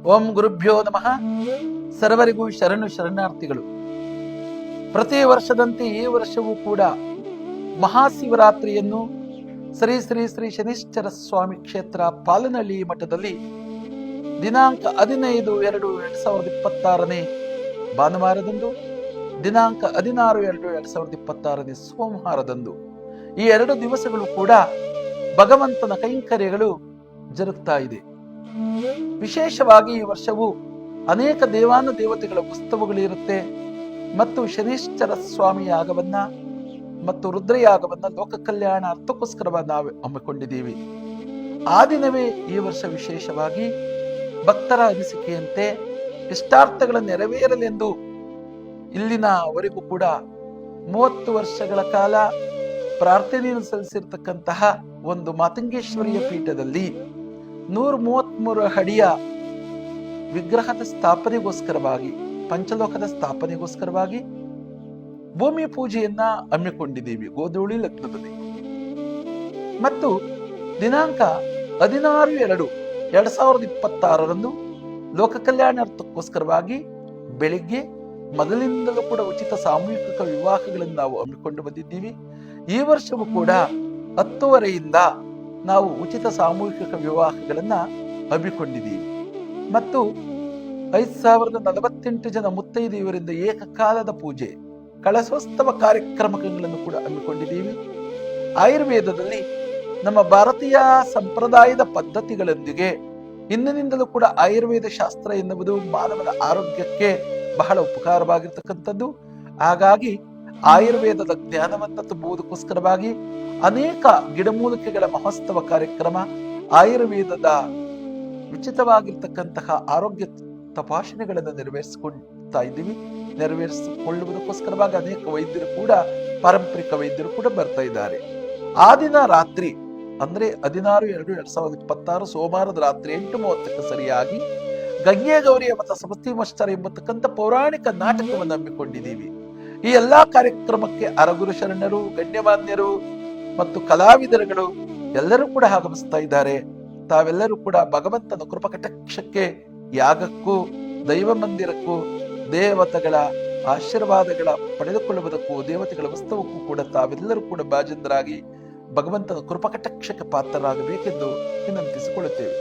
ಓಂ ಗುರುಭ್ಯೋ ನಮಃ. ಸರ್ವರಿಗೂ ಶರಣಾರ್ಥಿಗಳು. ಪ್ರತಿ ವರ್ಷದಂತೆ ಈ ವರ್ಷವೂ ಕೂಡ ಮಹಾಶಿವರಾತ್ರಿಯನ್ನು ಶ್ರೀ ಶ್ರೀ ಶ್ರೀ ಶನೀಶ್ವರ ಸ್ವಾಮಿ ಕ್ಷೇತ್ರ ಪಾಲನಹಳ್ಳಿ ಮಠದಲ್ಲಿ ದಿನಾಂಕ 15/2/2026 ಭಾನುವಾರದಂದು, ದಿನಾಂಕ 16/2/2026 ಸೋಮವಾರದಂದು ಈ 2 ದಿವಸಗಳು ಕೂಡ ಭಗವಂತನ ಕೈಂಕರ್ಯಗಳು ಜರುಗ್ತಾ ಇದೆ. ವಿಶೇಷವಾಗಿ ಈ ವರ್ಷವು ಅನೇಕ ದೇವಾನು ದೇವತೆಗಳ ಉತ್ಸವಗಳಿರುತ್ತೆ ಮತ್ತು ಶನೀಶ್ವರ ಸ್ವಾಮಿ ಯಾಗವನ್ನ ಮತ್ತು ರುದ್ರಯಾಗವನ್ನ ಲೋಕ ಕಲ್ಯಾಣ ಅರ್ಥಕ್ಕೋಸ್ಕರವಾಗಿ ನಾವು ಹಮ್ಮಿಕೊಂಡಿದ್ದೀವಿ. ಆ ದಿನವೇ ಈ ವರ್ಷ ವಿಶೇಷವಾಗಿ ಭಕ್ತರ ಅನಿಸಿಕೆಯಂತೆ ಇಷ್ಟಾರ್ಥಗಳ ನೆರವೇರಲೆಂದು ಇಲ್ಲಿನವರೆಗೂ ಕೂಡ 30 ವರ್ಷಗಳ ಕಾಲ ಪ್ರಾರ್ಥನೆಯನ್ನು ಸಲ್ಲಿಸಿರ್ತಕ್ಕಂತಹ ಒಂದು ಮಾತಂಗೇಶ್ವರಿಯ ಪೀಠದಲ್ಲಿ 133 ಅಡಿಯ ವಿಗ್ರಹದ ಸ್ಥಾಪನೆಗೋಸ್ಕರವಾಗಿ, ಪಂಚಲೋಕದ ಸ್ಥಾಪನೆಗೋಸ್ಕರವಾಗಿ ಭೂಮಿ ಪೂಜೆಯನ್ನ ಹಮ್ಮಿಕೊಂಡಿದ್ದೀವಿ ಗೋಧೂಳಿ ಲಗ್ನದಲ್ಲಿ. ಮತ್ತು ದಿನಾಂಕ 16/2/2026 ಲೋಕ ಕಲ್ಯಾಣಾರ್ಥಕ್ಕೋಸ್ಕರವಾಗಿ ಬೆಳಿಗ್ಗೆ ಮೊದಲಿನಿಂದಲೂ ಕೂಡ ಉಚಿತ ಸಾಮೂಹಿಕ ವಿವಾಹಗಳನ್ನು ನಾವು ಹಮ್ಮಿಕೊಂಡು ಬಂದಿದ್ದೀವಿ. ಈ ವರ್ಷವೂ ಕೂಡ 10:30ಯಿಂದ ನಾವು ಉಚಿತ ಸಾಮೂಹಿಕ ವಿವಾಹಗಳನ್ನ ಹಮ್ಮಿಕೊಂಡಿದ್ದೀವಿ. ಮತ್ತು 5048 ಜನ ಮುತ್ತೈದೆಯವರಿಂದ ಏಕಕಾಲದ ಪೂಜೆ, ಕಳಶೋತ್ಸವ ಕಾರ್ಯಕ್ರಮಗಳನ್ನು ಕೂಡ ಹಮ್ಮಿಕೊಂಡಿದ್ದೀವಿ. ಆಯುರ್ವೇದದಲ್ಲಿ ನಮ್ಮ ಭಾರತೀಯ ಸಂಪ್ರದಾಯದ ಪದ್ಧತಿಗಳೊಂದಿಗೆ ಇಂದಿನಿಂದಲೂ ಕೂಡ ಆಯುರ್ವೇದ ಶಾಸ್ತ್ರ ಎನ್ನುವುದು ಮಾನವನ ಆರೋಗ್ಯಕ್ಕೆ ಬಹಳ ಉಪಕಾರವಾಗಿರ್ತಕ್ಕಂಥದ್ದು. ಹಾಗಾಗಿ ಆಯುರ್ವೇದದ ಜ್ಞಾನವನ್ನು ತುಂಬುವುದಕ್ಕೋಸ್ಕರವಾಗಿ ಅನೇಕ ಗಿಡಮೂಲಿಕೆಗಳ ಮಹೋತ್ಸವ ಕಾರ್ಯಕ್ರಮ, ಆಯುರ್ವೇದದ ಉಚಿತವಾಗಿರ್ತಕ್ಕಂತಹ ಆರೋಗ್ಯ ತಪಾಸಣೆಗಳನ್ನು ನೆರವೇರಿಸಿಕೊಳ್ಳುವುದಕ್ಕೋಸ್ಕರವಾಗಿ ಅನೇಕ ವೈದ್ಯರು ಕೂಡ, ಪಾರಂಪರಿಕ ವೈದ್ಯರು ಕೂಡ ಬರ್ತಾ ಇದ್ದಾರೆ. ಆ ದಿನ ರಾತ್ರಿ ಅಂದ್ರೆ 16/2/2026 ಸೋಮವಾರದ ರಾತ್ರಿ 8:30ಕ್ಕೆ ಸರಿಯಾಗಿ ಗಂಗೆ ಗೌರಿಯ ಮತ ಸಮಸ್ತಿ ಮಸ್ತರ ಎಂಬತಕ್ಕಂಥ ಪೌರಾಣಿಕ ನಾಟಕವನ್ನು ಹಮ್ಮಿಕೊಂಡಿದ್ದೀವಿ. ಈ ಎಲ್ಲಾ ಕಾರ್ಯಕ್ರಮಕ್ಕೆ ಅರಗುರು ಶರಣರು, ಗಣ್ಯಮಾನ್ಯರು ಮತ್ತು ಕಲಾವಿದರುಗಳು ಎಲ್ಲರೂ ಕೂಡ ಆಗಮಿಸ್ತಾ ಇದ್ದಾರೆ. ತಾವೆಲ್ಲರೂ ಕೂಡ ಭಗವಂತನ ಕೃಪಕಟಾಕ್ಷಕ್ಕೆ, ಯಾಗಕ್ಕೂ ದೈವ ಮಂದಿರಕ್ಕೂ ದೇವತೆಗಳ ಆಶೀರ್ವಾದಗಳ ಪಡೆದುಕೊಳ್ಳುವುದಕ್ಕೂ, ದೇವತೆಗಳ ಉತ್ಸವಕ್ಕೂ ಕೂಡ ತಾವೆಲ್ಲರೂ ಕೂಡ ಬಾಜಂದರಾಗಿ ಭಗವಂತನ ಕೃಪಕಟಾಕ್ಷಕ್ಕೆ ಪಾತ್ರರಾಗಬೇಕೆಂದು ವಿನಂತಿಸಿಕೊಳ್ಳುತ್ತೇವೆ.